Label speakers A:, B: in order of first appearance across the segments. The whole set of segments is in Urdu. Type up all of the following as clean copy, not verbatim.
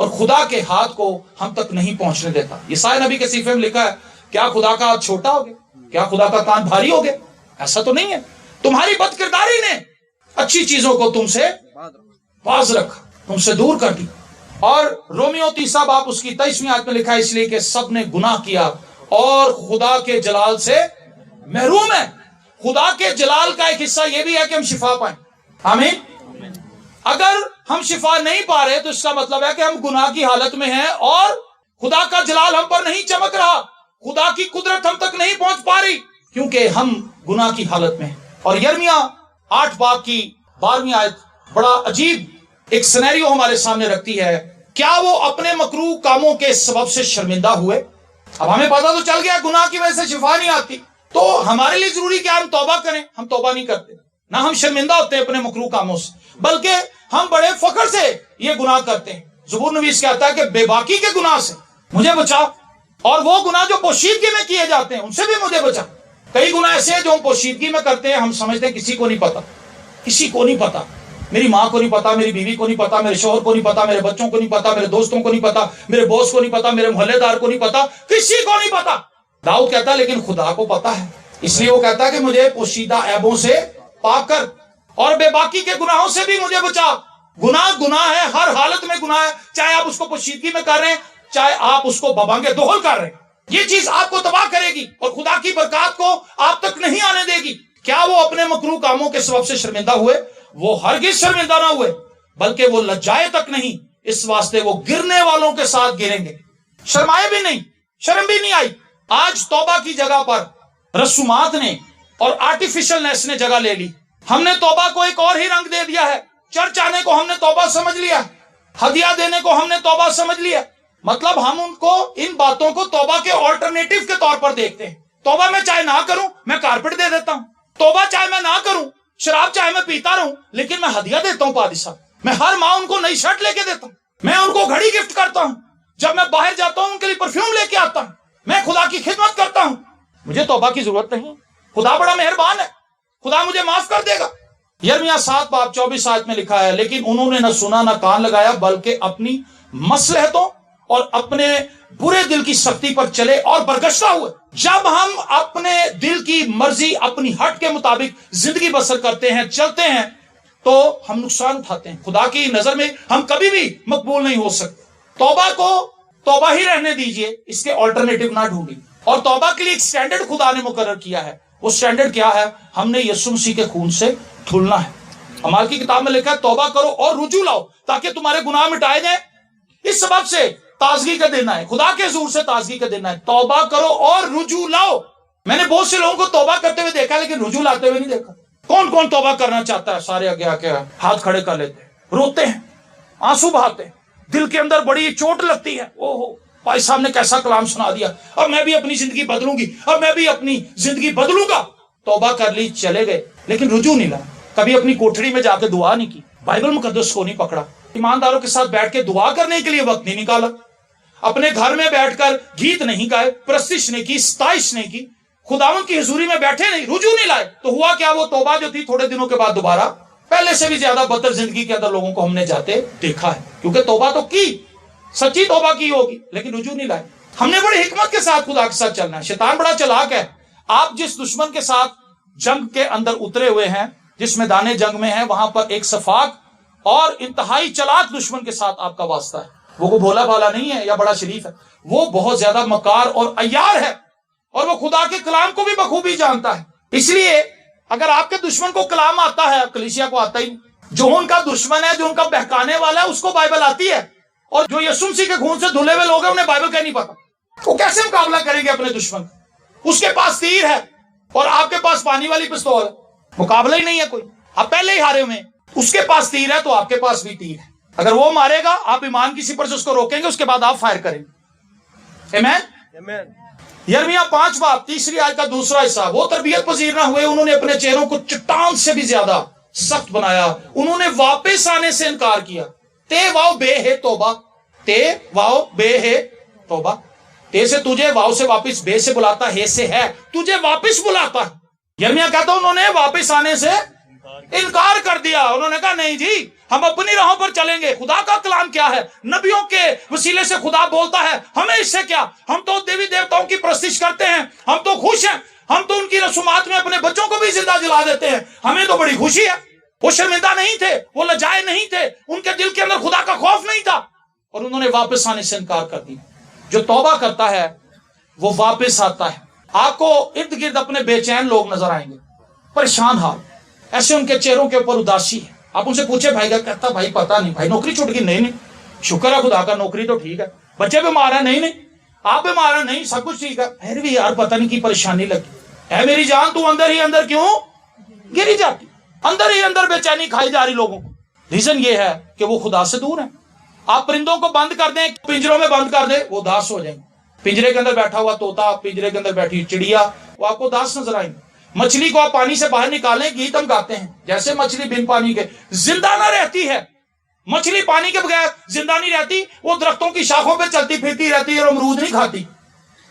A: اور خدا کے ہاتھ کو ہم تک نہیں پہنچنے دیتا. یسایا نبی کے صحیفے میں لکھا ہے کیا خدا کا ہاتھ چھوٹا ہو گیا؟ کیا خدا کا کان بھاری ہو گیا؟ ایسا تو نہیں ہے. تمہاری بد کرداری نے اچھی چیزوں کو تم سے باز رکھا، تم سے دور کر دی. اور رومیو 3 باب اس کی 23ویں آیت میں لکھا ہے اس لیے کہ سب نے گناہ کیا اور خدا کے جلال سے محروم ہے. خدا کے جلال کا ایک حصہ یہ بھی ہے کہ ہم شفا پائیں. آمین. اگر ہم شفا نہیں پا رہے تو اس کا مطلب ہے کہ ہم گناہ کی حالت میں ہیں اور خدا کا جلال ہم پر نہیں چمک رہا، خدا کی قدرت ہم تک نہیں پہنچ پا رہی کیونکہ ہم گناہ کی حالت میں ہیں. اور یرمیہ 8 باب کی 12ویں آیت بڑا عجیب ایک سینیریو ہمارے سامنے رکھتی ہے. کیا وہ اپنے مکروہ کاموں کے سبب سے شرمندہ ہوئے؟ اب ہمیں پتا تو چل گیا گناہ کی وجہ سے شفا نہیں آتی، تو ہمارے لیے ضروری کیا ہم توبہ کریں؟ ہم توبہ نہیں کرتے، نہ ہم شرمندہ ہوتے ہیں اپنے مکروہ کاموں سے، بلکہ ہم بڑے فخر سے یہ گناہ کرتے ہیں. زبور نویس کہتا ہے کہ بے باکی کے گناہ سے مجھے بچا، اور وہ گناہ جو پوشیدگی میں کیے جاتے ہیں ان سے بھی مجھے بچا. کئی گناہ ایسے ہیں جو ہم پوشیدگی میں کرتے ہیں، ہم سمجھتے ہیں کسی کو نہیں پتا، کسی کو نہیں پتا، میری ماں کو نہیں پتا، میری بیوی کو نہیں پتا، میرے شوہر کو نہیں پتا، میرے بچوں کو نہیں پتا، میرے دوستوں کو نہیں پتا، میرے باس کو نہیں پتا، میرے محلے دار کو نہیں پتا، کسی کو نہیں پتا. داؤد کہتا ہے لیکن خدا کو پتا ہے، اس لیے وہ کہتا ہے کہ مجھے پوشیدہ عیبوں سے پاک کر اور بے باکی کے گناہوں سے بھی مجھے بچا. گناہ ہے، ہر حالت میں گناہ ہے، چاہے آپ اس کو پوشیدگی میں کر رہے ہیں، چاہے آپ اس کو ببانگے دہل کر رہے ہیں. یہ چیز آپ کو تباہ کرے گی اور خدا کی برکات کو آپ تک نہیں آنے دے گی. کیا وہ اپنے مکروہ کاموں کے سبب سے شرمندہ ہوئے؟ وہ ہرگز شرمندہ نہ ہوئے، بلکہ وہ لجائے تک نہیں، اس واسطے وہ گرنے والوں کے ساتھ گریں گے. شرمائے بھی نہیں، شرم بھی نہیں آئی. آج توبہ کی جگہ پر رسومات نے اور آرٹیفیشلنس نے جگہ لے لی. ہم نے توبہ کو ایک اور ہی رنگ دے دیا ہے. چرچ آنے کو ہم نے توبہ سمجھ لیا، ہدیہ دینے کو ہم نے توبہ سمجھ لیا. مطلب ہم ان کو ان باتوں کو توبہ کے آلٹرنیٹو کے طور پر دیکھتے ہیں. توبہ میں چاہے نہ کروں میں کارپیٹ دے دیتا ہوں، توبہ چاہے میں نہ کروں، شراب چاہے میں پیتا رہوں، لیکن میں ہدیہ دیتا ہوں پادری صاحب. میں ہر ماہ ان کو نئی شرٹ لے کے دیتا ہوں، میں ان کو گھڑی گفٹ کرتا ہوں، جب میں باہر جاتا ہوں ان کے لیے پرفیوم لے کے آتا ہوں، میں خدا کی خدمت کرتا ہوں. مجھے توبہ کی ضرورت نہیں، خدا بڑا مہربان ہے، خدا مجھے معاف کر دے گا. یرمیہ 7 باب 24 آیت میں لکھا ہے لیکن انہوں نے نہ سنا نہ کان لگایا، بلکہ اپنی مصلحتوں اور اپنے برے دل کی سختی پر چلے اور برگشتہ ہوئے. جب ہم اپنے دل کی مرضی اپنی ہٹ کے مطابق زندگی بسر کرتے ہیں، چلتے ہیں، تو ہم نقصان اٹھاتے ہیں. خدا کی نظر میں ہم کبھی بھی مقبول نہیں ہو سکتے. توبہ کو توبہ ہی رہنے دیجئے، اس کے آلٹرنیٹو نہ ڈھونڈیں. اور توبہ کے لیے ایک سٹینڈرڈ خدا نے مقرر کیا ہے. وہ سٹینڈرڈ کیا ہے؟ ہم نے یسوع مسیح کے خون سے دھلنا ہے. اعمال کی کتاب میں لکھا ہے توبہ کرو اور رجوع لاؤ تاکہ تمہارے گناہ مٹائے جائیں. اس سبب سے تازگی کا دن ہے، خدا کے حضور سے تازگی کا دن ہے. توبہ کرو اور رجوع لاؤ. میں نے بہت سے لوگوں کو توبہ کرتے ہوئے دیکھا لیکن رجوع لاتے ہوئے نہیں دیکھا. کون کون توبہ کرنا چاہتا ہے؟ سارے آگے آ کے ہاتھ کھڑے کر لیتے ہیں، روتے ہیں، آنسو بہاتے ہیں، دل کے اندر بڑی چوٹ لگتی ہے. او ہو بھائی صاحب نے کیسا کلام سنا دیا، اب میں بھی اپنی زندگی بدلوں گی، اب میں بھی اپنی زندگی بدلوں گا. توبہ کر لی، چلے گئے، لیکن رجوع نہیں لایا. کبھی اپنی کوٹھڑی میں جا کے دعا نہیں کی، بائبل مقدس کو نہیں پکڑا، ایمانداروں کے ساتھ بیٹھ کے دعا کرنے کے لیے وقت نہیں نکالا، اپنے گھر میں بیٹھ کر گیت نہیں گائے، پرستش نہیں کی، ستائش نہیں کی، خداوند کی حضوری میں بیٹھے نہیں، رجوع نہیں لائے. تو ہوا کیا؟ وہ توبہ جو تھی تھوڑے دنوں کے بعد دوبارہ پہلے سے بھی زیادہ بدتر زندگی کے اندر لوگوں کو ہم نے جاتے دیکھا ہے. کیونکہ توبہ تو کی، سچی توبہ کی ہوگی، لیکن رجوع نہیں لائے. ہم نے بڑی حکمت کے ساتھ خدا کے ساتھ چلنا ہے. شیطان بڑا چلاک ہے. آپ جس دشمن کے ساتھ جنگ کے اندر اترے ہوئے ہیں، جس میدان جنگ میں ہیں، وہاں پر ایک شفاق اور انتہائی چلاک دشمن کے ساتھ آپ کا واسطہ ہے. وہ کوئی بھولا بھالا نہیں ہے یا بڑا شریف ہے، وہ بہت زیادہ مکار اور عیار ہے، اور وہ خدا کے کلام کو بھی بخوبی جانتا ہے. اس لیے اگر آپ کے دشمن کو کلام آتا ہے، کلیسیا کو آتا ہی نہیں. جو ان کا دشمن ہے، جو ان کا بہکانے والا ہے، اس کو بائبل آتی ہے. اور جو یسوع مسیح کے خون سے دھلے ہوئے لوگ ہیں، انہیں بائبل کا نہیں پتا. وہ کیسے مقابلہ کریں گے اپنے دشمن؟ اس کے پاس تیر ہے اور آپ کے پاس پانی والی پستول ہے. مقابلہ ہی نہیں ہے کوئی، آپ پہلے ہی ہارے ہوئے ہیں. اس کے پاس تیر ہے تو آپ کے پاس بھی تیر ہے. اگر وہ مارے گا، آپ ایمان کی سپر سے اس کو روکیں گے، اس کے بعد آپ فائر کریں گے. آمین. یرمیہ 5 باب 3 آیت کا دوسرا حصہ. وہ تربیت پذیر نہ ہوئے، انہوں نے اپنے چہروں کو چٹان سے بھی زیادہ سخت بنایا، انہوں نے واپس آنے سے انکار کیا. تے واؤ بے ہے توبہ، تے واؤ بے ہے توبہ. تے سے تجھے، واؤ سے واپس، بے سے بلاتا، ہے سے ہے، تجھے واپس بلاتا ہے. یرمیہ کہتا انہوں نے واپس آنے سے انکار کر دیا. انہوں نے کہا نہیں جی ہم اپنی راہوں پر چلیں گے. خدا کا کلام کیا ہے؟ نبیوں کے وسیلے سے خدا بولتا ہے, ہمیں اس سے کیا؟ ہم تو دیوی دیوتاؤں کی پرستش کرتے ہیں, ہم تو خوش ہیں, ہم تو ان کی رسومات میں اپنے بچوں کو بھی زندہ جلا دیتے ہیں, ہمیں تو بڑی خوشی ہے. وہ شرمندہ نہیں تھے, وہ لجائے نہیں تھے, ان کے دل کے اندر خدا کا خوف نہیں تھا, اور انہوں نے واپس آنے سے انکار کر دیا. جو توبہ کرتا ہے وہ واپس آتا ہے. آپ کو ارد گرد اپنے بے چین لوگ نظر آئیں گے, پریشان حال, ایسے ان کے چہروں کے اوپر اداسی ہے. آپ ان سے پوچھے بھائی کا, کہتا بھائی پتہ نہیں بھائی, نوکری چھوٹ گئی, نہیں شکر ہے خدا کا نوکری تو ٹھیک ہے, بچے بیمار ہیں, نہیں آپ بیمار ہیں, نہیں سب کچھ ٹھیک ہے, پھر بھی یار پتہ نہیں کی پریشانی لگی ہے میری جان, تو اندر ہی اندر کیوں گری جاتی, اندر ہی اندر بے چینی کھائی جا رہی لوگوں کو. ریزن یہ ہے کہ وہ خدا سے دور ہیں. آپ پرندوں کو بند کر دیں, پنجروں میں بند کر دیں, وہ اداس ہو جائیں گے. پنجرے کے اندر بیٹھا ہوا طوطا, پنجرے کے اندر بیٹھی چڑیا, وہ آپ کو اداس نظر آئیں گے. مچھلی کو آپ پانی سے باہر نکالیں, گیت ہم گاتے ہیں, جیسے مچھلی بن پانی کے زندہ نہ رہتی ہے. مچھلی پانی کے بغیر زندہ نہیں رہتی, وہ درختوں کی شاخوں پہ چلتی پھرتی رہتی ہے اور امرود نہیں کھاتی.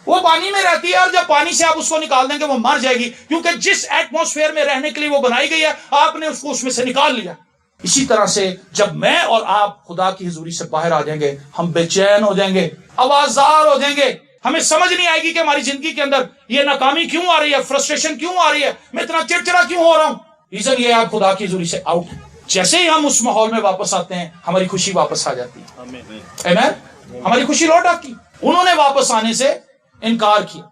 A: وہ پانی میں رہتی ہے, اور جب پانی سے آپ اس کو نکال دیں گے وہ مر جائے گی, کیونکہ جس ایٹماسفیئر میں رہنے کے لیے وہ بنائی گئی ہے آپ نے اس کو اس میں سے نکال لیا. اسی طرح سے جب میں اور آپ خدا کی حضوری سے باہر آ جائیں گے, ہم بے چین ہو جائیں گے, آوازدار ہو جائیں گے, ہمیں سمجھ نہیں آئے گی کہ ہماری زندگی کے اندر یہ ناکامی کیوں آ رہی ہے, فرسٹریشن کیوں آ رہی ہے, میں اتنا چڑچڑا کیوں ہو رہا ہوں. ریزن یہ ہے آپ خدا کی حضوری سے آؤٹ. جیسے ہی ہم اس ماحول میں واپس آتے ہیں ہماری خوشی واپس آ جاتی ہے. آمین, ہماری خوشی لوٹ آتی. انہوں نے واپس آنے سے انکار کیا.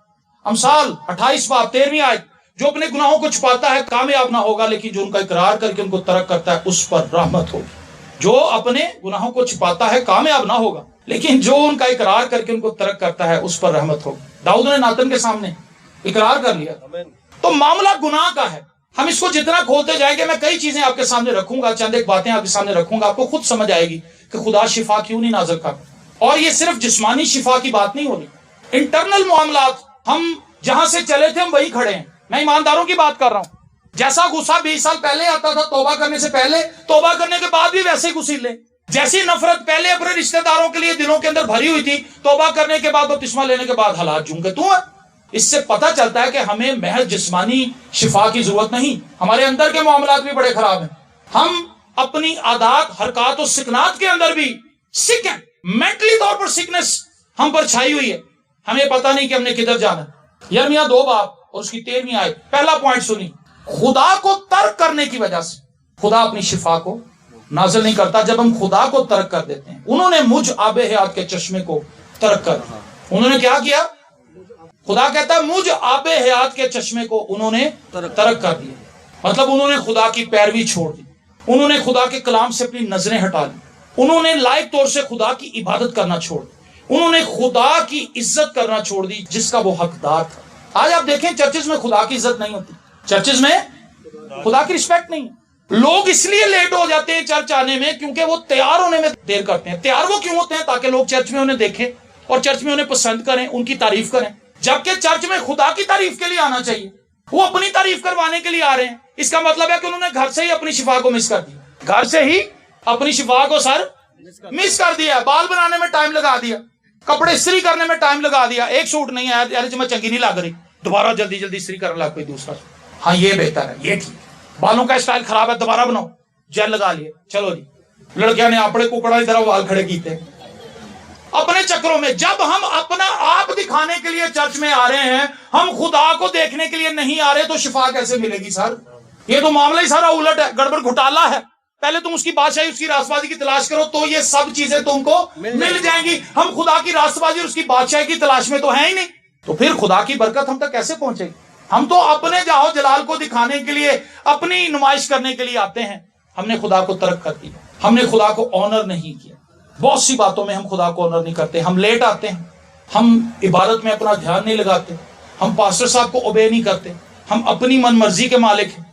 A: امثال 28 باب 13ویں آیت, جو اپنے گناہوں کو چھپاتا ہے کامیاب نہ ہوگا, لیکن جو ان کا اقرار کر کے ان کو ترک کرتا ہے اس پر رحمت ہوگی. جو اپنے گناہوں کو چھپاتا ہے کامیاب نہ ہوگا, لیکن جو ان کا اقرار کر کے ان کو ترک کرتا ہے اس پر رحمت ہوگی. داؤد نے ناتن کے سامنے اقرار کر لیا. تو معاملہ گناہ کا ہے. ہم اس کو جتنا کھولتے جائیں گے, میں کئی چیزیں آپ کے سامنے رکھوں گا, چند ایک باتیں آپ کے سامنے رکھوں گا, آپ کو خود سمجھ آئے گی کہ خدا شفا کیوں نہیں نازل کرتا. اور یہ صرف جسمانی شفا کی بات نہیں ہو رہی, انٹرنل معاملات. ہم جہاں سے چلے تھے ہم وہی کھڑے ہیں. میں ایمانداروں کی بات کر رہا ہوں. جیسا غصہ 20 سال پہلے آتا تھا توبہ کرنے سے پہلے, توبہ کرنے کے بعد بھی ویسے ہی غصیلے. جیسی نفرت پہلے اپنے رشتہ داروں کے لیے دلوں کے اندر بھری ہوئی تھی, توبہ کرنے کے بعد بپتسمہ لینے کے بعد حالات جوں کے تو ہے. اس سے پتہ چلتا ہے کہ ہمیں محض جسمانی شفا کی ضرورت نہیں, ہمارے اندر کے معاملات بھی بڑے خراب ہیں. ہم اپنی عادات, حرکات اور سکنات کے اندر بھی سک ہیں. مینٹلی طور پر سکنس ہم پر چھائی ہوئی ہے, ہمیں پتہ نہیں کہ ہم نے کدھر جانا ہے. یرمیہ 2 باب اور اس کی 13ویں آیت, پہلا پوائنٹ سنی. خدا کو ترک کرنے کی وجہ سے خدا اپنی شفا کو نازل نہیں کرتا. جب ہم خدا کو ترک کر دیتے ہیں, انہوں نے مجھ آب حیات کے چشمے کو ترک کر دیا. انہوں نے کیا کیا؟ خدا کہتا ہے مجھ آب حیات کے چشمے کو انہوں نے ترک کر دیا. مطلب انہوں نے خدا کی پیروی چھوڑ دی, انہوں نے خدا کے کلام سے اپنی نظریں ہٹا لی, انہوں نے لائق طور سے خدا کی عبادت کرنا چھوڑ دی, انہوں نے خدا کی عزت کرنا چھوڑ دی جس کا وہ حقدار تھا. آج آپ دیکھیں چرچز میں خدا کی عزت نہیں ہوتی, چرچز میں خدا کی رسپیکٹ نہیں. لوگ اس لیے لیٹ ہو جاتے ہیں چرچ آنے میں کیونکہ وہ تیار ہونے میں دیر کرتے ہیں. تیار وہ کیوں ہوتے ہیں؟ تاکہ لوگ چرچ میں انہیں دیکھیں اور چرچ میں انہیں پسند کریں, ان کی تعریف کریں. جبکہ چرچ میں خدا کی تعریف کے لیے آنا چاہیے. وہ اپنی تعریف کروانے کے لیے آ رہے ہیں. اس کا مطلب ہے کہ انہوں نے گھر سے ہی اپنی شفا کو مس کر دیا, گھر سے ہی اپنی شفا کو مس کر دیا. بال بنانے میں ٹائم لگا دیا, کپڑے استری کرنے میں ٹائم لگا دیا. ایک سوٹ نہیں آیا, یار میں چنگی نہیں لگ رہی, دوبارہ جلدی جلدی استری کرنے لگ کوئی دوسرا. ہاں یہ بہتر ہے, یہ ٹھیک. بالوں کا اسٹائل خراب ہے, دوبارہ بناؤ, جیل لگا لیے, چلو جی. لڑکیاں نے اپنے کوکڑا کی طرح وال کھڑے کیتے اپنے چکروں میں. جب ہم اپنا آپ دکھانے کے لیے چرچ میں آ رہے ہیں, ہم خدا کو دیکھنے کے لیے نہیں آ رہے, تو شفا کیسے ملے گی سر؟ یہ تو معاملہ ہی سارا الٹ ہے, گڑبڑ گھوٹالا ہے. پہلے تم اس کی بادشاہی, اس کی راست بازی کی تلاش کرو تو یہ سب چیزیں تم کو مل جائیں گی. ہم خدا کی راست بازی اور اس کی بادشاہی کی تلاش میں تو ہیں ہی نہیں, تو پھر خدا کی برکت ہم تک کیسے پہنچے گی؟ ہم تو اپنے جاہو جلال کو دکھانے کے لیے, اپنی نمائش کرنے کے لیے آتے ہیں. ہم نے خدا کو ترک کر دیا, ہم نے خدا کو آنر نہیں کیا. بہت سی باتوں میں ہم خدا کو آنر نہیں کرتے. ہم لیٹ آتے ہیں, ہم عبادت میں اپنا دھیان نہیں لگاتے, ہم پاسٹر صاحب کو اوبے نہیں کرتے, ہم اپنی من مرضی کے مالک ہیں.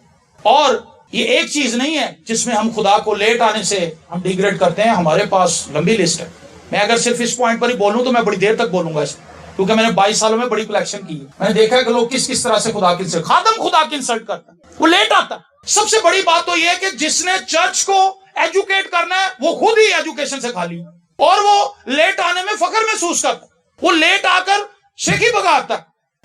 A: اور یہ ایک چیز نہیں ہے جس میں ہم خدا کو لیٹ آنے سے ہم ڈیگریڈ کرتے ہیں. ہمارے پاس لمبی لسٹ ہے. میں اگر صرف اس پوائنٹ پر ہی بولوں تو میں بڑی دیر تک بولوں گا اس میں, کیونکہ میں نے 22 سالوں میں بڑی کلیکشن کی ہے. میں نے دیکھا ہے کہ لوگ کس کس طرح سے خدا کی انسلٹ, خادم خدا کی انسلٹ کرتا ہے, وہ لیٹ آتا ہے. سب سے بڑی بات تو یہ ہے کہ جس نے چرچ کو ایجوکیٹ کرنا ہے وہ خود ہی ایجوکیشن سے خالی ہے, اور وہ لیٹ آنے میں فخر محسوس کرتا ہے. وہ لیٹ آ کر شیخی بگاتا ہے.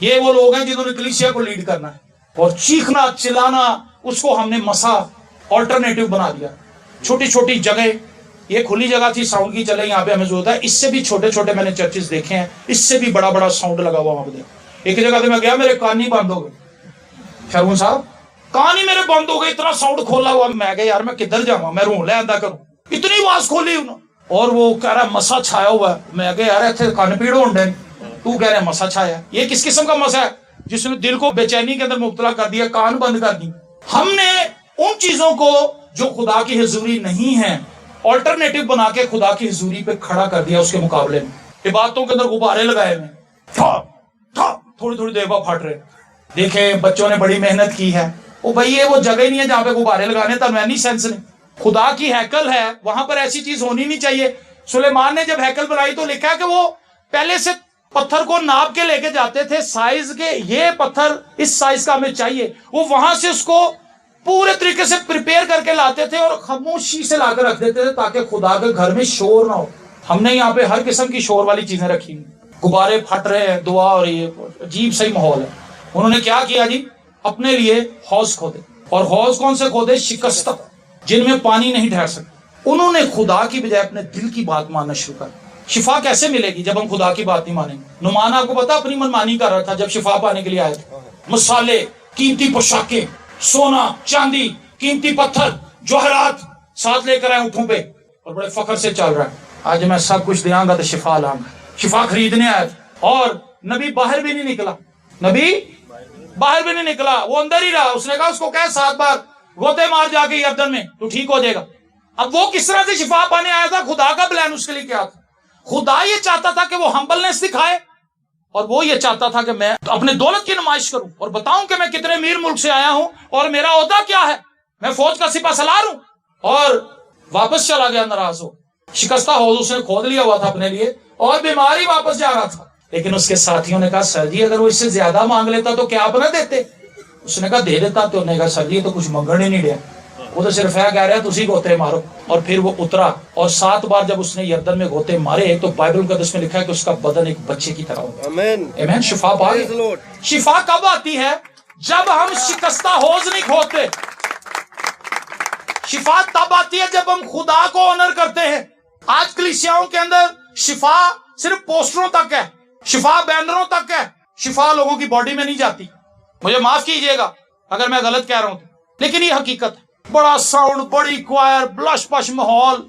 A: یہ وہ لوگ ہیں جنہوں نے کلیسیا کو لیڈ کرنا ہے، اور چیخنا چلانا اس کو ہم نے مسا آلٹرنیٹو بنا دیا. چھوٹی چھوٹی جگہ، یہ کھلی جگہ تھی، ساؤنڈ کی چلے یہاں پہ ہمیں ضرورت ہے. اس سے بھی چھوٹے چھوٹے میں نے چرچز دیکھے ہیں، اس سے بھی بڑا بڑا ساؤنڈ لگا ہوا وہاں پہ. ایک جگہ سے میں گیا، میرے کان ہی بند ہو گئے. شرون صاحب کان ہی میرے بند ہو گئے، اتنا ساؤنڈ کھولا ہوا. میں کہا یار میں کدھر جاؤں، میں روں لے آندا کروں، اتنی آواز کھولی انہوں. اور وہ کہہ رہا مسا چھایا ہوا ہے. میں کہا یار ایتھے کان پیڑ ہون ڈے، تو کہہ رہا مسا چھایا ہے. یہ کس قسم کا مسا ہے جس نے دل کو بے چینی کے اندر مبتلا کر دیا، کان بند کر دی. ہم نے ان چیزوں کو جو خدا کی حضوری نہیں ہے آلٹرنیٹو بنا کے خدا کی حضوری پہ کھڑا کر دیا. اس کے مقابلے میں عبادتوں کے اندر غبارے لگائے ہوئے، تھوڑی تھوڑی دیر بعد پھٹ رہے. دیکھیں بچوں نے بڑی محنت کی ہے، وہ بھائی یہ وہ جگہ ہی نہیں ہے جہاں پہ غبارے لگانے، تنوینی سینس نہیں. خدا کی ہیکل ہے، وہاں پر ایسی چیز ہونی نہیں چاہیے. سلیمان نے جب ہیکل بنائی تو لکھا ہے کہ وہ پہلے سے پتھر کو ناپ کے لے کے جاتے تھے سائز کے، یہ پتھر اس سائز کا ہمیں چاہیے. وہ وہاں سے اس کو پورے طریقے سے پریپیئر کر کے لاتے تھے اور خاموشی سے لا کر رکھ دیتے تھے تاکہ خدا کے گھر میں شور نہ ہو. ہم نے یہاں پہ ہر قسم کی شور والی چیزیں رکھی ہیں، غبارے پھٹ رہے ہیں، دعا ہو رہی ہے، عجیب صحیح ماحول ہے. انہوں نے کیا کیا جی؟ اپنے لیے حوض کھودے. اور حوض کون سے کھودے؟ شکستہ، جن میں پانی نہیں ٹھہر سکتا. انہوں نے خدا کی بجائے اپنے دل کی بات ماننا شروع کر. شفا کیسے ملے گی جب ہم خدا کی بات نہیں مانیں گے؟ نعمان آپ کو پتا اپنی منمانی کر رہا تھا جب شفا پانے کے لیے آئے تھے. مسالے، قیمتی پوشاکیں، سونا چاندی، قیمتی پتھر، جوہرات ساتھ لے کر آئے اونٹوں پہ اور بڑے فخر سے چل رہا ہے. آج میں سب کچھ دیاں گا تو شفا لاؤں گا. شفا خریدنے آیا تھا اور نبی باہر بھی نہیں نکلا. نبی باہر بھی نہیں نکلا، وہ اندر ہی رہا. اس نے کہا اس کو کہہ 7 بار غوطے مار جا کے یردن میں، تو ٹھیک ہو جائے گا. اب وہ کس طرح سے شفا پانے آیا تھا؟ خدا کا پلان اس کے لیے کیا تھا؟ خدا یہ چاہتا تھا کہ وہ ہمبلنس دکھائے، اور وہ یہ چاہتا تھا کہ میں اپنے دولت کی نمائش کروں اور بتاؤں کہ میں کتنے امیر ملک سے آیا ہوں اور میرا عہدہ کیا ہے. میں فوج کا سپہ سالار ہوں. اور واپس چلا گیا ناراض ہو. شکستہ حوض اس نے کھود لیا ہوا تھا اپنے لیے اور بیماری واپس جا رہا تھا. لیکن اس کے ساتھیوں نے کہا سر جی اگر وہ اس سے زیادہ مانگ لیتا تو کیا آپ نہ دیتے؟ اس نے کہا دے دیتا. تو انہوں نے کہا سر جی تو کچھ منگن ہی نہیں دیا، وہ تو صرف ہے کہہ رہا ہے تسی گوتے مارو. اور پھر وہ اترا اور 7 بار جب اس نے یردن میں گوتے مارے تو بائبل مقدس میں لکھا ہے کہ اس کا بدن ایک بچے کی طرح ہو. آمین. شفا پا گئی. شفا کب آتی ہے؟ جب ہم شکستہ حوض نہیں کھودتے. شفا تب آتی ہے جب ہم خدا کو آنر کرتے ہیں. آج کلیسیاؤں کے اندر شفا صرف پوسٹروں تک ہے، شفا بینروں تک ہے، شفا لوگوں کی باڈی میں نہیں جاتی. مجھے معاف کیجئے گا اگر میں غلط کہہ رہا ہوں، لیکن یہ حقیقت ہے. بڑا ساؤنڈ، بڑی کوائر، بلش پش ماحول،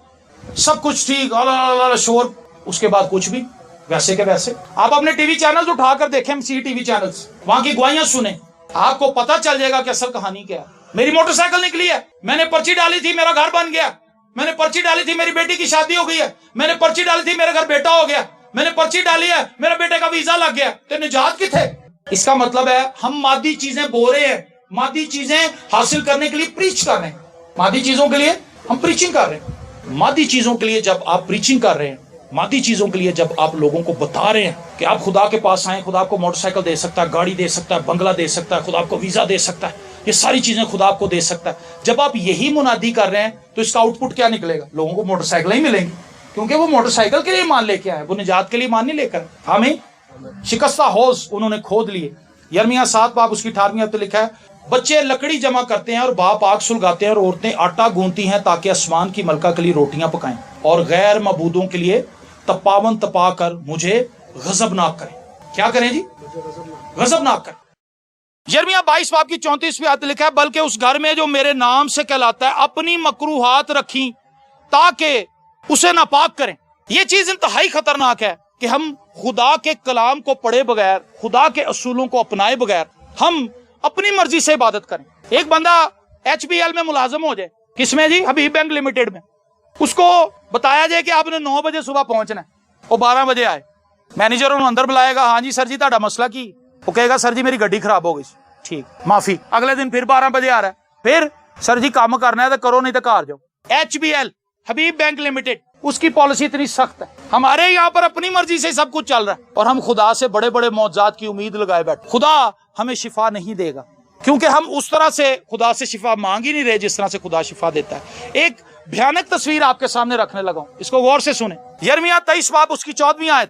A: سب کچھ ٹھیک، اللہ شور، اس کے بعد کچھ بھی ویسے کے ویسے. آپ اپنے ٹی وی چینلز اٹھا کر دیکھیں، ٹی وی چینلز، وہاں کی گواہیاں سنیں، آپ کو پتہ چل جائے گا کہ اصل کہانی کیا ہے. میری موٹر سائیکل نکلی ہے، میں نے پرچی ڈالی تھی میرا گھر بن گیا. میں نے پرچی ڈالی تھی میری بیٹی کی شادی ہو گئی ہے. میں نے پرچی ڈالی تھی میرے گھر بیٹا ہو گیا. میں نے پرچی ڈالی ہے میرے بیٹے کا ویزا لگ گیا. تو نجات کتنے؟ اس کا مطلب ہے ہم مادی چیزیں بو رہے ہیں، مادی چیزیں حاصل کرنے کے لیے پریچ کر رہے ہیں. مادی چیزوں کے لیے ہم پریچنگ کر رہے ہیں. مادی چیزوں کے لیے جب آپ پریچنگ کر رہے ہیں، مادی چیزوں کے لیے جب آپ لوگوں کو بتا رہے ہیں کہ آپ خدا کے پاس آئیں، خدا آپ کو موٹر سائیکل دے سکتا ہے، گاڑی دے سکتا ہے، بنگلہ دے سکتا ہے، خدا آپ کو ویزا دے سکتا ہے، یہ ساری چیزیں خدا آپ کو دے سکتا ہے. جب آپ یہی منادی کر رہے ہیں تو اس کا آؤٹ پٹ کیا نکلے گا؟ لوگوں کو موٹر سائیکل ہی ملیں گی، کیونکہ وہ موٹر سائیکل کے لیے مان لے کے آئے، وہ نجات کے لیے مان نہیں لے کر. ہمیں شکستہ حوض انہوں نے کھود لیے. یرمیہ 7 باب اس کی 18ویں آیت لکھا ہے بچے لکڑی جمع کرتے ہیں اور باپ آگ سلگاتے ہیں اور عورتیں آٹا گونتی ہیں تاکہ آسمان کی ملکہ کے لیے روٹیاں پکائیں اور غیر معبودوں کے لیے تپاون تپا کر مجھے غضبناک کریں. کیا کریں جی؟ غضبناک کریں. یرمیہ 22 باب کی 34ویں آیت لکھا ہے بلکہ اس گھر میں جو میرے نام سے کہلاتا ہے اپنی مکروہات رکھیں تاکہ اسے ناپاک کریں. یہ چیز انتہائی خطرناک ہے کہ ہم خدا کے کلام کو پڑھے بغیر، خدا کے اصولوں کو اپنائے بغیر ہم اپنی مرضی سے عبادت کریں. ایک بندہ HBL میں ملازم ہو جائے، کس میں جی؟ حبیب بینک لمیٹڈ میں. اس کو بتایا جائے کہ آپ نے 9 بجے صبح پہنچنا ہے، وہ 12 بجے آئے. مینیجر انہوں اندر بلائے گا، ہاں جی سر جی تہاڈا مسئلہ کی؟ وہ کہے گا سر جی میری گڈی خراب ہو گئی. ٹھیک، معافی. اگلے دن پھر 12 بجے آ رہا ہے، پھر سر جی کام کرنا ہے تو کرو نہیں تو گھر جاؤ. HBL حبیب بینک لمیٹڈ، اس کی پالیسی اتنی سخت ہے. ہمارے یہاں پر اپنی مرضی سے سب کچھ چل رہا ہے اور ہم خدا سے بڑے بڑے معجزات کی امید لگائے بیٹھے. خدا ہمیں شفا نہیں دے گا کیونکہ ہم اس طرح سے خدا سے شفا مانگ ہی نہیں رہے جس طرح سے خدا شفا دیتا ہے. ایک بھیانک تصویر آپ کے سامنے رکھنے لگا ہوں، اس کو غور سے سنیں. یرمیہ 23 باب اس کی 14ویں آیت.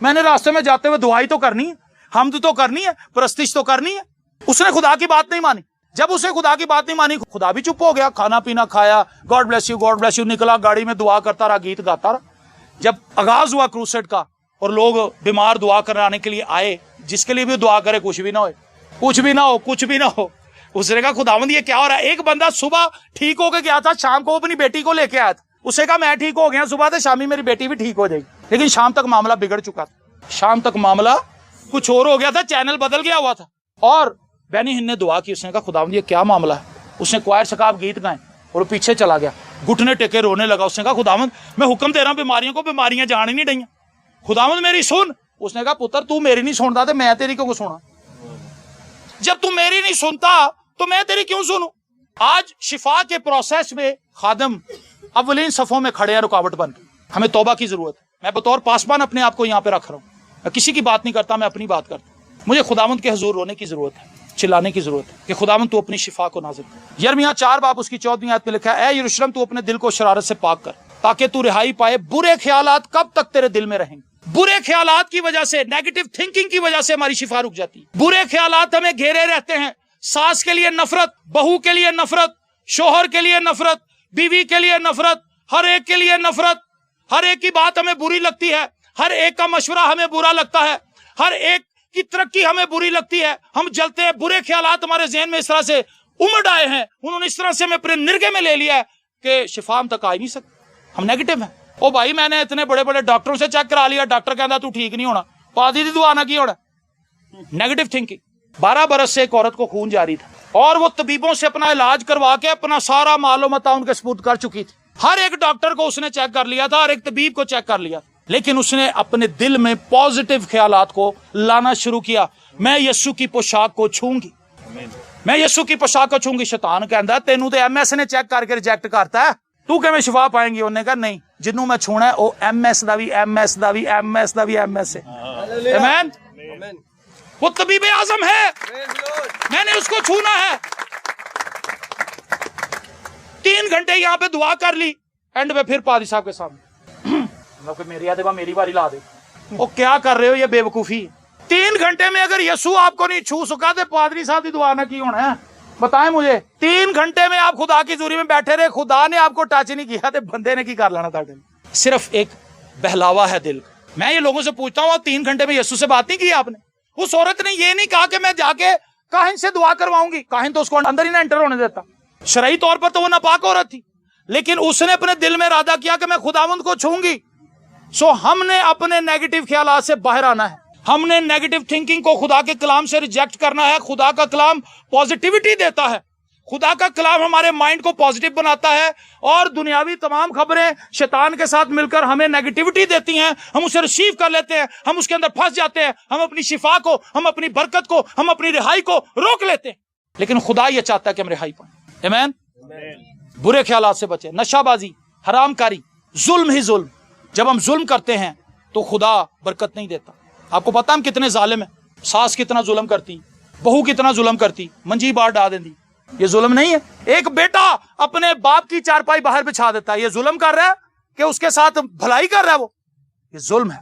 A: میں نے راستے میں جاتے ہوئے دعائی تو کرنی ہے, حمد تو کرنی ہے, پرستش تو کرنی ہے. اس نے خدا کی بات نہیں مانی. جب اسے خدا کی بات نہیں مانی, خدا بھی چپ ہو گیا, کھانا پینا کھایا, گاڈ بلیس یو, نکلا گاڑی میں دعا کرتا رہا, گیت گاتا رہا. جب آغاز ہوا کروسیڈ کا اور لوگ بیمار دعا کرانے کے لیے آئے, جس کے لیے بھی دعا کرے کچھ بھی نہ ہوئے, کچھ بھی نہ ہو, کچھ بھی نہ ہو. اس نے کہا خداوند یہ کیا ہو رہا ہے؟ ایک بندہ صبح ٹھیک ہو کے گیا تھا, شام کو اپنی بیٹی کو لے کے آیا تھا. اسے کہا میں ٹھیک ہو گیا صبح سے, شامی میری بیٹی بھی ٹھیک ہو جائے گی. لیکن شام تک معاملہ بگڑ چکا تھا, شام تک معاملہ کچھ اور ہو گیا تھا, چینل بدل گیا ہوا تھا. اور بینی ہن نے دعا کی, اس نے کہا خداوند یہ کیا معاملہ ہے؟ اس نے کوائر سکاب گیت گائے اور پیچھے چلا گیا, گھٹنے ٹیکے رونے لگا. اس نے کہا خداوند میں حکم دے رہا ہوں بیماریوں کو, بیماریاں جان ہی نہیں رہی, خداوند میری سن. اس نے کہا پتر تو میری نہیں سنتا تو میں تیری کیوں سنا؟ جب تو میری نہیں سنتا تو میں تیری کیوں سنوں؟ آج شفا کے پروسیس میں خادم اولین صفوں میں کھڑے ہیں رکاوٹ بن کے. ہمیں توبہ کی ضرورت ہے. میں بطور پاسبان اپنے آپ کو یہاں پہ رکھ رہا ہوں, میں کسی کی بات نہیں کرتا, میں اپنی بات کرتا ہوں. مجھے خداوند کے حضور رونے کی ضرورت ہے, چلانے کی ضرورت ہے کہ خداوند تو اپنی شفا کو نازل کر. یرمیہ 4 باب اس کی 14ویں آیت میں لکھا ہے, اے یروشلم تو اپنے دل کو شرارت سے پاک کر تاکہ تو رہائی پائے. برے خیالات کب تک تیرے دل میں رہیں گے؟ برے خیالات کی وجہ سے, نیگیٹو تھنکنگ کی وجہ سے ہماری شفا رک جاتی ہے. برے خیالات ہمیں گھیرے رہتے ہیں. ساس کے لیے نفرت, بہو کے لیے نفرت, شوہر کے لیے نفرت, بیوی کے لیے نفرت, ہر ایک کے لیے نفرت. ہر ایک کی بات ہمیں بری لگتی ہے, ہر ایک کا مشورہ ہمیں برا لگتا ہے, ہر ایک کی ترقی ہمیں بری لگتی ہے. ہم جلتے ہیں. برے خیالات ہمارے ذہن میں اس طرح سے امڑ آئے ہیں, انہوں نے اس طرح سے ہمیں اپنے نرگے میں لے لیا ہے کہ شفا ہم تک آ ہی نہیں سکتے. ہم نیگیٹو ہیں. او بھائی میں نے اتنے بڑے بڑے ڈاکٹروں سے چیک کرا لیا, ڈاکٹر کہتا تو ٹھیک نہیں ہونا, پادری دی دعا نہ کی ہونا. Negative thinking. 12 برس سے ایک عورت کو خون جاری تھا اور وہ طبیبوں سے اپنا علاج کروا کے اپنا سارا مال و متاع ان کے سپرد کر چکی تھی. ہر ایک ڈاکٹر کو اس نے چیک کر لیا تھا, ہر ایک طبیب کو چیک کر لیا, لیکن اس نے اپنے دل میں پازیٹیو خیالات کو لانا شروع کیا. میں یسوع کی پوشاک کو چھوں گی, میں یسوع کی پوشاک کو چھوں گی. شیطان کہندا تینوں تے ایم ایس نے چیک کر کے ریجیکٹ کرتا ہے, تو کہ میں شفا پائیں گی؟ انہوں نے کہا نہیں, جنوں میں چھونا ہے وہ ایم ایس دا بھی ایم ایس دا بھی ایم ایس دا بھی ایم ایس ہے. آمین. وہ طبیب اعظم ہے, میں نے اس کو چھونا ہے. 3 گھنٹے یہاں پہ دعا کر لی, اینڈ پہ پھر پادری صاحب کے سامنے میری باری لا دے. وہ کیا کر رہے ہو, یہ بے وقوفی. 3 گھنٹے میں اگر یسوع آپ کو نہیں چھو سکا تو پادری صاحب کی دعا نہ کی ہونا ہے؟ بتائیں مجھے. 3 گھنٹے میں آپ خدا کی حضوری میں بیٹھے رہے, خدا نے آپ کو ٹچ نہیں کیا تو بندے نے کی کر لینا تھا. صرف ایک بہلاوا ہے دل. میں یہ لوگوں سے پوچھتا ہوں, 3 گھنٹے میں یسوع سے بات نہیں کی آپ نے؟ اس عورت نے یہ نہیں کہا کہ میں جا کے کاہن سے دعا کرواؤں گی, کاہن تو اس کو اندر ہی نہ انٹر ہونے دیتا. شرعی طور پر تو وہ ناپاک عورت تھی, لیکن اس نے اپنے دل میں ارادہ کیا کہ میں خداوند کو چھوں گی. سو ہم نے اپنے نیگیٹو خیالات سے باہر آنا ہے. ہم نے نیگیٹو تھنکنگ کو خدا کے کلام سے ریجیکٹ کرنا ہے. خدا کا کلام پازیٹیوٹی دیتا ہے. خدا کا کلام ہمارے مائنڈ کو پازیٹیو بناتا ہے, اور دنیاوی تمام خبریں شیطان کے ساتھ مل کر ہمیں نیگیٹیوٹی دیتی ہیں. ہم اسے ریسیو کر لیتے ہیں, ہم اس کے اندر پھنس جاتے ہیں, ہم اپنی شفا کو, ہم اپنی برکت کو, ہم اپنی رہائی کو روک لیتے ہیں. لیکن خدا یہ چاہتا ہے کہ ہم رہائی پائیں. آمین. برے خیالات سے بچیں. نشہ بازی, حرام کاری, ظلم ہی ظلم. جب ہم ظلم کرتے ہیں تو خدا برکت نہیں دیتا. آپ کو پتا ہم کتنے ظالم ہیں. ساس کتنا ظلم کرتی, بہو کتنا ظلم کرتی, منجی بار ڈال دیندی. یہ ظلم نہیں ہے؟ ایک بیٹا اپنے باپ کی چارپائی باہر بچھا دیتا ہے, یہ ظلم کر رہا ہے کہ اس کے ساتھ بھلائی کر رہا ہے؟ وہ یہ ظلم ہے.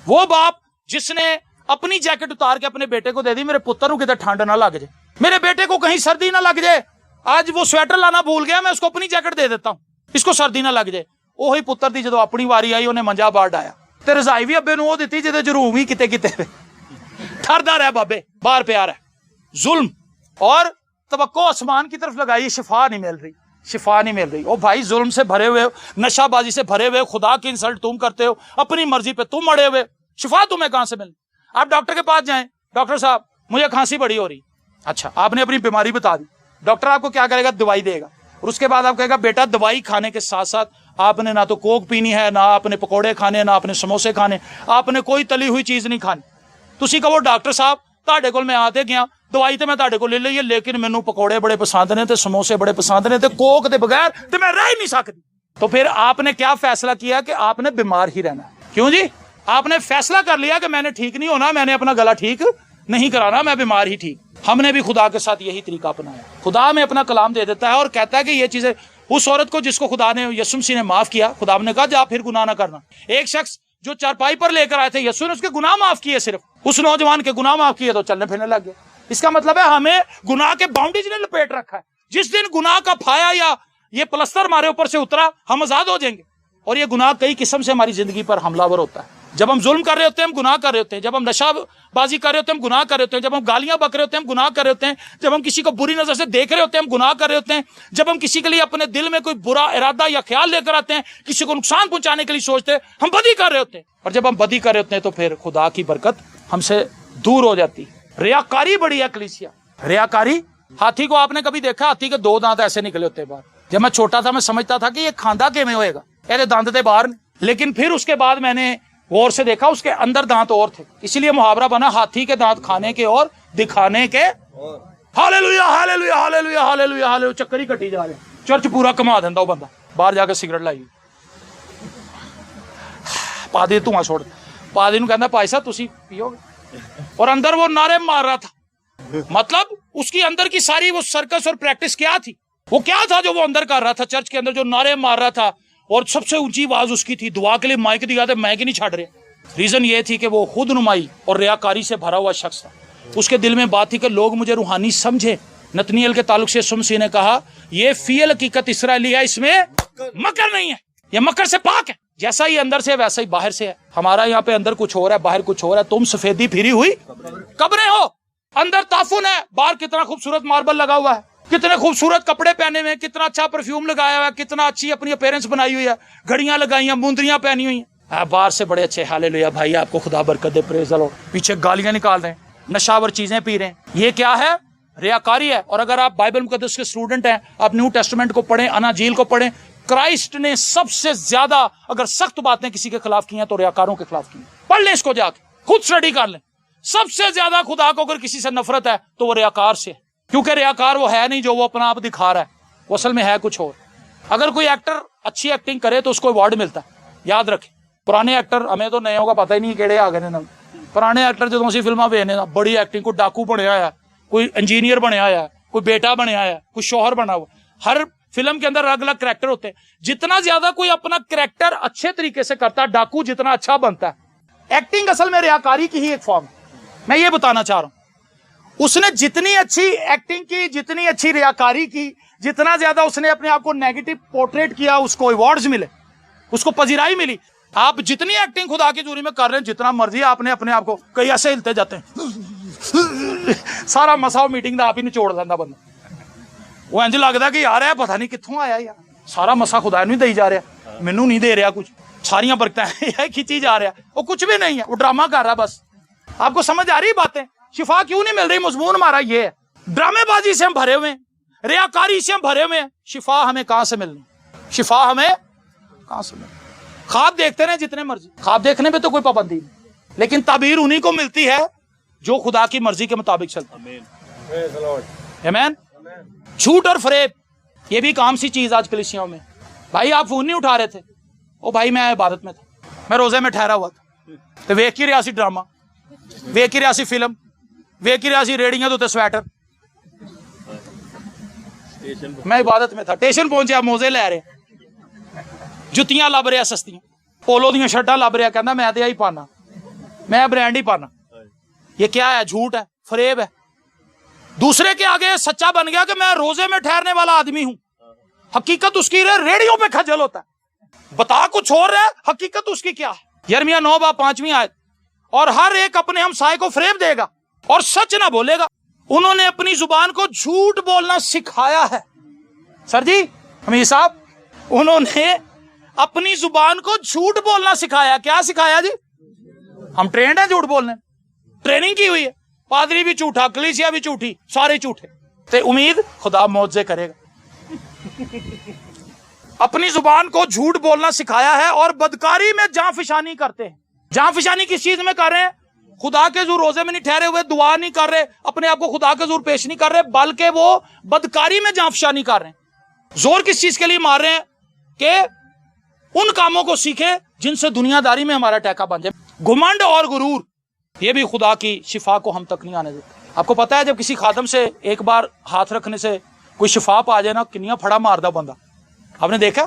A: وہ باپ جس نے اپنی جیکٹ اتار کے اپنے بیٹے کو دے دی, میرے پتر کو کدھر ٹھنڈ نہ لگ جائے, میرے بیٹے کو کہیں سردی نہ لگ جائے. آج وہ سویٹر لانا بھول گیا, میں اس کو اپنی جیکٹ دے دیتا ہوں, اس کو سردی نہ لگ جائے. وہی پتر دی جدو اپنی واری آئی انہیں منجا بار ڈایا, تے رضائی بھی ابے نو وہ دیتی جدے جروم ہی کتے کتے ٹھردا رہا بابے, باہر پیار ہے. ظلم اور توقع آسمان کی طرف لگائی, شفا نہیں مل رہی, شفا نہیں مل رہی. او بھائی ظلم سے بھرے ہوئے, نشہ بازی سے بھرے ہوئے, خدا کی انسلٹ تم کرتے ہو, اپنی مرضی پہ تم اڑے ہوئے, شفا تمہیں کہاں سے مل؟ آپ ڈاکٹر کے پاس جائیں, ڈاکٹر صاحب مجھے کھانسی بڑی ہو رہی. اچھا, آپ نے اپنی بیماری بتا دی, ڈاکٹر آپ کو کیا کرے گا؟ دوائی دے گا, اور اس کے بعد آپ کہے گا بیٹا دوائی کھانے کے ساتھ ساتھ آپ نے نہ تو کوک پینی ہے, نہ آپ نے پکوڑے کھانے, نہ آپ نے سموسے کھانے, آپ نے کوئی تلی ہوئی چیز نہیں کھانی. تسی کہو ڈاکٹر صاحب تہاڈے کول میں آتے گیا, دوائی تے میں تہاڈے کول لے لئی, لیکن مینوں پکوڑے بڑے پسند نے, تے سموسے بڑے پسند نے, تے کوک دے بغیر تے میں رہ ہی نہیں سکتی. تو پھر آپ نے کیا فیصلہ کیا کہ آپ نے بیمار ہی رہنا. کیوں جی؟ آپ نے فیصلہ کر لیا کہ میں نے ٹھیک نہیں ہونا, میں نے اپنا گلا ٹھیک نہیں کرانا, میں بیمار ہی ٹھیک. ہم نے بھی خدا کے ساتھ یہی طریقہ اپنایا. خدا میں اپنا کلام دے دیتا ہے اور کہتا ہے کہ یہ چیزیں, اس عورت کو جس کو خدا نے, یسوع مسیح نے معاف کیا, خدا نے کہا جا پھر گناہ نہ کرنا. ایک شخص جو چارپائی پر لے کر آئے تھے یسوع نے اس کے گناہ معاف کیے, صرف اس نوجوان کے گناہ معاف کیے تو چلنے پھرنے لگ گیا. اس کا مطلب ہے ہمیں گناہ کے باؤنڈیج نے لپیٹ رکھا ہے. جس دن گناہ کا پھایا یا یہ پلستر ہمارے اوپر سے اترا ہم آزاد ہو جائیں گے. اور یہ گناہ کئی قسم سے ہماری زندگی پر حملہ ور ہوتا ہے. جب ہم ظلم کر رہے ہوتے ہیں ہم گناہ کر رہے ہوتے ہیں, جب ہم نشہ بازی کر رہے ہوتے ہیں ہم گناہ کر رہے ہوتے ہیں, جب ہم گالیاں بک رہے ہوتے ہیں ہم گناہ کر رہے ہوتے ہیں, جب ہم کسی کو بری نظر سے دیکھ رہے ہوتے ہیں ہم گناہ کر رہے ہوتے ہیں, جب ہم کسی کے لیے اپنے دل میں کوئی برا ارادہ یا خیال لے کر آتے ہیں, کسی کو نقصان پہنچانے کے لیے سوچتے ہیں, ہم بدی کر رہے ہوتے ہیں. اور جب ہم بدی کر رہے ہوتے ہیں تو پھر خدا کی برکت ہم سے دور ہو جاتی. ریاکاری بڑی ہے کلیسیا, ریاکاری. ہاتھی کو آپ نے کبھی دیکھا؟ ہاتھی کے 2 دانت ایسے نکلے ہوتے ہیں باہر. جب میں چھوٹا تھا میں سمجھتا تھا کہ یہ کھاندا کیویں ہوئے گا, یہ دانت تھے باہر, لیکن پھر اس کے بعد میں نے غور سے دیکھا اس کے اندر دانت اور تھے. اسی لیے محاورہ بنا ہاتھی کے دانت کھانے کے اور دکھانے کے. ہاللیلویا ہاللیلویا ہاللیلویا ہاللیلویا ہاللیلویا. چکر ہی کٹی جا رہے ہیں, چرچ پورا کما دینا وہ بندہ, باہر جا کے سگریٹ لائی پادری دھواں چھوڑ. پادری نو کہندا بھائی صاحب تسی پیو گے, اور اندر وہ نعرے مار رہا تھا. مطلب اس کی اندر کی ساری وہ سرکس اور پریکٹس کیا تھی, وہ کیا تھا جو وہ اندر کر رہا تھا چرچ کے اندر, جو نعرے مار رہا تھا. اور سب سے اونچی آواز اس کی تھی, دعا کے لیے مائک دیا تھا, مائک نہیں چھاڑ رہے. ریزن یہ تھی کہ وہ خود نمائی اور ریاکاری سے بھرا ہوا شخص تھا. اس کے دل میں بات تھی کہ لوگ مجھے روحانی سمجھے. نتنیل کے تعلق سے سمسی نے کہا یہ فی الحقیقت اسرائیلی ہے, اس میں مکر نہیں ہے, یہ مکر سے پاک ہے. جیسا ہی اندر سے ویسا ہی باہر سے ہے. ہمارا یہاں پہ اندر کچھ ہو رہا ہے باہر کچھ ہو رہا ہے. تم سفیدی پھری ہوئی قبریں ہو, اندر تعفن ہے, باہر کتنا خوبصورت ماربل لگا ہوا ہے, کتنے خوبصورت کپڑے پہنے ہوئے, کتنا اچھا پرفیوم لگایا ہوا ہے, کتنا اچھی اپنی اپیرنس بنائی ہوئی ہے, گھڑیاں لگائی ہیں, مندریاں پہنی ہوئی ہیں, باہر سے بڑے اچھے. ہاللیلویا بھائی آپ کو خدا برکت دے, پریز دی لارڈ. پیچھے گالیاں نکال رہے ہیں, نشاور چیزیں پی رہے ہیں. یہ کیا ہے؟ ریاکاری ہے. اور اگر آپ بائبل مقدس کے اسٹوڈنٹ ہیں, آپ نیو ٹیسٹمنٹ کو پڑھیں, اناجیل کو پڑھیں, کرائسٹ نے سب سے زیادہ اگر سخت باتیں کسی کے خلاف کی ہیں تو ریاکاروں کے خلاف کی ہیں. پڑھ لیں اس کو جا کے, خود اسٹڈی کر لیں. سب سے زیادہ خدا کو اگر کسی سے نفرت ہے تو وہ ریاکار سے ہے, کیونکہ ریاکار وہ ہے نہیں جو وہ اپنا آپ دکھا رہا ہے, وہ اصل میں ہے کچھ اور. اگر کوئی ایکٹر اچھی ایکٹنگ کرے تو اس کو ایوارڈ ملتا ہے, یاد رکھیں. پرانے ایکٹر, ہمیں تو نئے ہوگا پتہ ہی نہیں کیڑے آ گئے. پرانے ایکٹر جو اسی فلماں پہ بڑی ایکٹنگ, کوئی ڈاکو بنیا ہے, کوئی انجینئر بنیا ہے, کوئی بیٹا بنیا ہے, کوئی شوہر بنا ہوا. ہر فلم کے اندر الگ الگ کریکٹر ہوتے ہیں. جتنا زیادہ کوئی اپنا کریکٹر اچھے طریقے سے کرتا ہے, ڈاکو جتنا اچھا بنتا ہے. ایکٹنگ اصل میں ریاکاری کی ہی ایک فارم ہے. میں یہ بتانا چاہ رہا ہوں, اس نے جتنی اچھی ایکٹنگ کی, جتنی اچھی ریاکاری کی, جتنا زیادہ اس نے اپنے آپ کو نیگیٹو پورٹریٹ کیا, اس کو ایوارڈز ملے, اس کو پذیرائی ملی. آپ جتنی ایکٹنگ خدا کی حضوری میں کر رہے ہیں, جتنا مرضی آپ نے اپنے آپ کو, کئی ایسے ہلتے جاتے ہیں, سارا مسا میٹنگ دا آپ ہی نچوڑ دینا بندہ. وہ انج لگتا کہ یار ہے پتہ نہیں کتوں آیا یار, سارا مسا خدا نہیں دئی جا رہا, مینوں نہیں دے رہا کچھ, ساریاں برکتیں کھینچی جا رہا. وہ کچھ بھی نہیں ہے, وہ ڈرامہ کر رہا بس. آپ کو سمجھ آ رہی باتیں؟ شفا کیوں نہیں مل رہی؟ مضمون ہمارا یہ ہے, ڈرامے بازی سے ہم بھرے ہوئے ہیں, ریاکاری سے ہم بھرے ہوئے ہیں. شفا ہمیں کہاں سے ملنی؟ شفا ہمیں کہاں سے ملنی؟ خواب دیکھتے رہے جتنے مرضی, خواب دیکھنے پہ تو کوئی پابندی نہیں, لیکن تعبیر انہی کو ملتی ہے جو خدا کی مرضی کے مطابق چلتا ہے. آمین. جھوٹ اور فریب یہ بھی ایک عام سی چیز آج کلیسیوں میں. بھائی آپ فون نہیں اٹھا رہے تھے, او بھائی میں عبادت میں تھا, میں روزے میں ٹھہرا ہوا تھا, تو ویکھ کی ریاسی ڈرامہ, ویکھ کی ریاسی فلم, ویکھ کی ریاسی ریڑیاں تو سویٹر. میں عبادت میں تھا, ٹیشن پہنچے, موزے لے رہے, جتیاں لب رہے سستیاں, پولو دیاں شرٹاں لب رہا, کہندا میں تے ہی پانا, میں برانڈ ہی پانا. یہ کیا ہے؟ جھوٹ ہے, فریب ہے. دوسرے کے آگے سچا بن گیا کہ میں روزے میں ٹھہرنے والا آدمی ہوں, حقیقت اس کی ریڑیوں پہ کھجل ہوتا ہے, بتا کچھ اور رہا ہے, حقیقت اس کی کیا ہے. یرمیہ 9:5 آیت. اور ہر ایک اپنے ہمسائے کو فریب دے گا اور سچ نہ بولے گا. انہوں نے اپنی زبان کو جھوٹ بولنا سکھایا ہے. سر جی امیر صاحب, انہوں نے اپنی زبان کو جھوٹ بولنا سکھایا. کیا سکھایا جی؟ ہم ٹرینڈ ہیں جھوٹ بولنے, ٹریننگ کی ہوئی ہے. پادری بھی جھوٹا, کلیسیا بھی جھوٹی, سارے جھوٹے. تے امید خدا معجزے کرے گا. اپنی زبان کو جھوٹ بولنا سکھایا ہے اور بدکاری میں جاں فشانی کرتے ہیں. جاں فشانی کس چیز میں کر رہے ہیں؟ خدا کے حضور روزے میں نہیں ٹھہرے ہوئے, دعا نہیں کر رہے, اپنے آپ کو خدا کے حضور پیش نہیں کر رہے, بلکہ وہ بدکاری میں جاں فشانی کر رہے ہیں. زور کس چیز کے لیے مار رہے ہیں؟ کہ ان کاموں کو سیکھیں جن سے دنیا داری میں ہمارا ٹیکا بن جائے. گھمنڈ اور غرور یہ بھی خدا کی شفا کو ہم تک نہیں آنے دیتے. آپ کو پتا ہے جب کسی خادم سے ایک بار ہاتھ رکھنے سے کوئی شفا پا جائے نا, کنیاں پھڑا ماردا بندہ. آپ نے دیکھا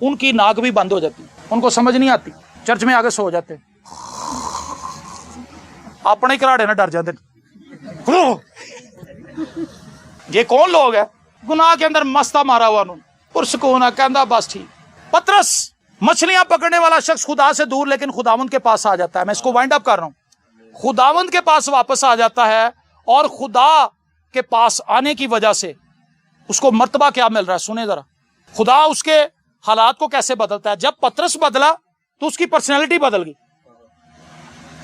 A: ان کی ناک بھی بند ہو جاتی ہے, ان کو سمجھ نہیں آتی, چرچ میں آگے سو جاتے ہیں, اپنے کراڑے نہ ڈر جاتے. یہ کون لوگ ہیں گناہ کے اندر مستا مارا ہوا, انہوں نے پرسکون کہندا بس ٹھیک. پترس مچھلیاں پکڑنے والا شخص خدا سے دور لیکن خداوند کے پاس آ جاتا ہے. میں اس کو وائنڈ اپ کر رہا ہوں. خداوند کے پاس واپس آ جاتا ہے اور خدا کے پاس آنے کی وجہ سے اس کو مرتبہ کیا مل رہا ہے, سنیں ذرا. خدا اس کے حالات کو کیسے بدلتا ہے. جب پترس بدلا تو اس کی پرسنالٹی بدل گئی.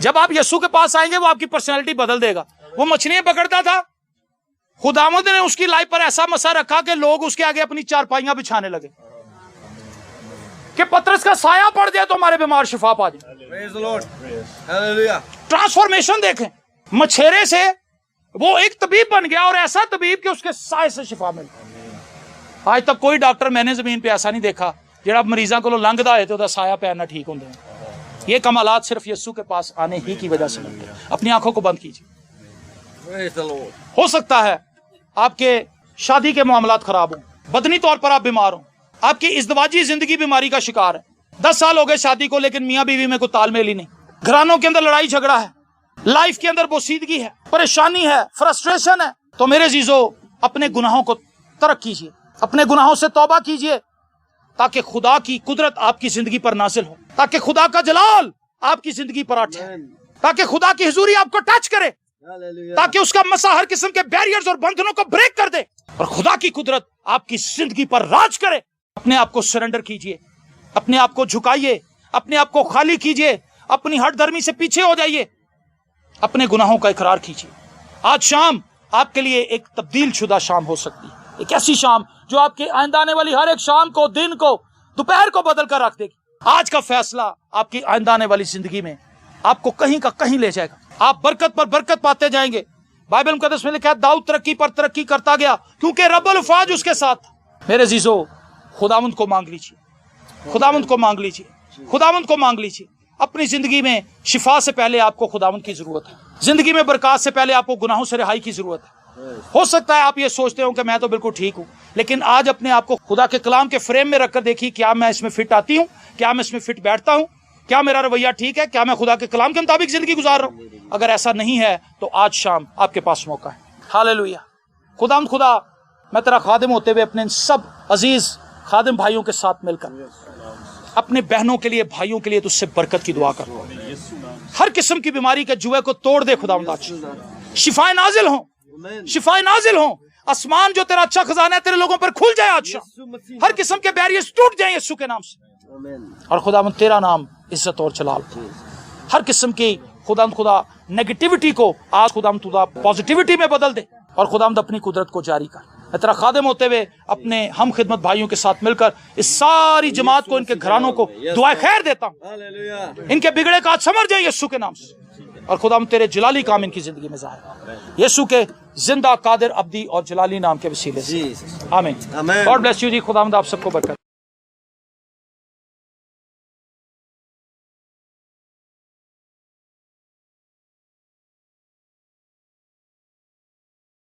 A: جب آپ یسوع کے پاس آئیں گے وہ آپ کی پرسنالٹی بدل دے گا. وہ مچھلیاں پکڑتا تھا, خداوند نے اس کی لائف پر ایسا مسا رکھا کہ لوگ اس کے آگے اپنی چارپائیاں بچھانے لگے کہ پترس کا سایہ پڑ جائے تو ہمارے بیمار شفا پا جائے. ٹرانسفارمیشن دیکھیں, مچھیرے سے وہ ایک طبیب بن گیا, اور ایسا طبیب کہ اس کے سائے سے شفا مل. آج تک کوئی ڈاکٹر میں نے زمین پہ ایسا نہیں دیکھا جڑا مریضاں کو لنگدا ہے تو سایہ پہننا ٹھیک ہوندے ہیں. یہ کمالات صرف یسوع کے پاس آنے ہی کی وجہ سے ملتے ہیں. اپنی آنکھوں کو بند کیجیے. ہو سکتا ہے آپ کے شادی کے معاملات خراب ہوں, بدنی طور پر آپ بیمار ہوں, آپ کی ازدواجی زندگی بیماری کا شکار ہے. 10 سال ہو گئے شادی کو لیکن میاں بیوی میں کوئی تال میل ہی نہیں. گھرانوں کے اندر لڑائی جھگڑا ہے, لائف کے اندر بوسیدگی ہے, پریشانی ہے, فرسٹریشن ہے. تو میرے عزیزو اپنے گناہوں کو ترک کیجیے, اپنے گناہوں سے توبہ کیجیے تاکہ خدا کی قدرت آپ کی زندگی پر نازل ہو, تاکہ خدا کا جلال آپ کی زندگی پر اٹھے, تاکہ خدا کی حضوری آپ کو ٹچ کرے, تاکہ اس کا مسا ہر قسم کے بیریئرز اور بندھنوں کو بریک کر دے اور خدا کی قدرت آپ کی زندگی پر راج کرے. اپنے آپ کو سرنڈر کیجیے, اپنے آپ کو جھکائیے, اپنے آپ کو خالی کیجیے, اپنی ہٹ درمی سے پیچھے ہو جائیے, اپنے گناہوں کا اقرار کیجیے. آج شام آپ کے لیے ایک تبدیل شدہ شام ہو سکتی ہے, ایک ایسی شام جو آپ کے آئندہ آنے والی ہر ایک شام کو, دن کو, دوپہر کو بدل کر رکھ دے گی. آج کا فیصلہ آپ کی آئندہ آنے والی زندگی میں آپ کو کہیں کا کہیں لے جائے گا. آپ برکت پر برکت پاتے جائیں گے. بائبل مقدس میں لکھا ہے داؤد ترقی پر ترقی کرتا گیا کیونکہ رب الفاظ اس کے ساتھ. میرے عزیزو خداوند کو مانگ لیجیے, خداوند کو مانگ لیجیے, خداوند کو مانگ لیجیے. اپنی زندگی میں شفا سے پہلے آپ کو خداوند کی ضرورت ہے. زندگی میں برکات سے پہلے آپ کو گناہوں سے رہائی کی ضرورت ہے. ہو سکتا ہے آپ یہ سوچتے ہوں کہ میں تو بالکل ٹھیک ہوں, لیکن آج اپنے آپ کو خدا کے کلام کے فریم میں رکھ کر دیکھیے, کیا میں اس میں فٹ آتی ہوں, کیا میں اس میں فٹ بیٹھتا ہوں, کیا میرا رویہ ٹھیک ہے, کیا میں خدا کے کلام کے مطابق زندگی گزار رہا ہوں. اگر ایسا نہیں ہے تو آج شام آپ کے پاس موقع ہے. ہاللیلویہ. خدا میں تیرا خادم ہوتے ہوئے اپنے سب عزیز خادم بھائیوں کے ساتھ مل کر اپنے بہنوں کے لیے, بھائیوں کے لیے تجھ سے برکت کی دعا کر. ہر قسم کی بیماری کے جوئے کو توڑ دے خداوند. آج شفائیں نازل ہوں, شفائیں نازل ہوں. آسمان جو تیرا اچھا خزانہ ہے تیرے لوگوں پر کھل جائے آج شام. ہر قسم کے بیریئرز ٹوٹ جائیں یسوع کے نام سے, اور خداوند تیرا نام عزت اور جلال. ہر قسم کی خدا نیگیٹیوٹی کو آج خدا پازیٹیوٹی میں بدل دے, اور خداوند اپنی قدرت کو جاری کر. میں تیرا خادم ہوتے ہوئے اپنے ہم خدمت بھائیوں کے ساتھ مل کر اس ساری جماعت کو, ان کے گھرانوں کو دعائیں خیر دیتا ہوں. ان کے بگڑے کا آج سمر جائے یسوع کے نام سے, اور خداوند تیرے جلالی کام ان کی زندگی میں ظاہر یسوع کے زندہ قادر ابدی اور جلالی نام کے وسیلے سے. آمین. گاڈ بلیس یو جی. خداوند آپ سب کو برکت.